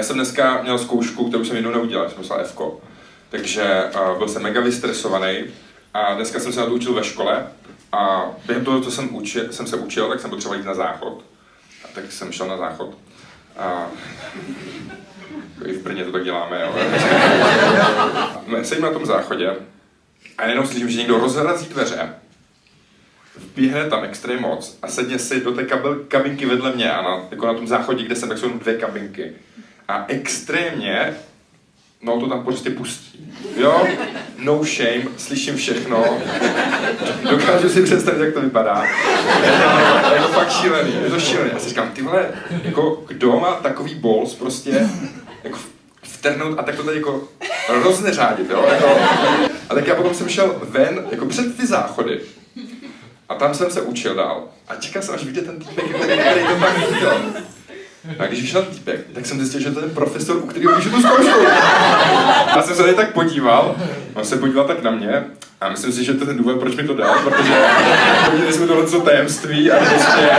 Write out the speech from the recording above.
Já jsem dneska měl zkoušku, kterou jsem jednou neudělal, jsem poslal F-ko. Takže byl jsem mega vystresovaný a dneska jsem se na to učil ve škole a během toho, co jsem se učil, tak jsem potřeboval jít na záchod. A tak jsem šel na záchod. A i v Brně to tak děláme, jo. Sedím na tom záchodě a jenom slyším, že někdo rozrazí dveře, vběhne tam extrémně moc a sedně si do té kabinky vedle mě a jako na tom záchodě, kde jsem, tak jsou jenom 2 kabinky. A extrémně, no to tam prostě pustí. Jo? No shame, slyším všechno. Dokážu si představit, jak to vypadá. Je to fakt šílený, je to šílený. Já si říkám, ty vole, jako kdo má takový balls prostě jako vtrhnout a tak to tady jako rozneřádit, jo? Jako, a tak já potom jsem šel ven, jako před ty záchody. A tam jsem se učil dál. A čekal jsem, až vyjde ten týpek, který to tak udělal. A když vyšel ten týpek, tak jsem zjistil, že to je ten profesor, u kterého píšu tu zkoušku. Já jsem se tady tak podíval, on se podíval tak na mě a myslím si, že to je ten důvod, proč mi to dal, protože viděli jsme tohle tajemství a prostě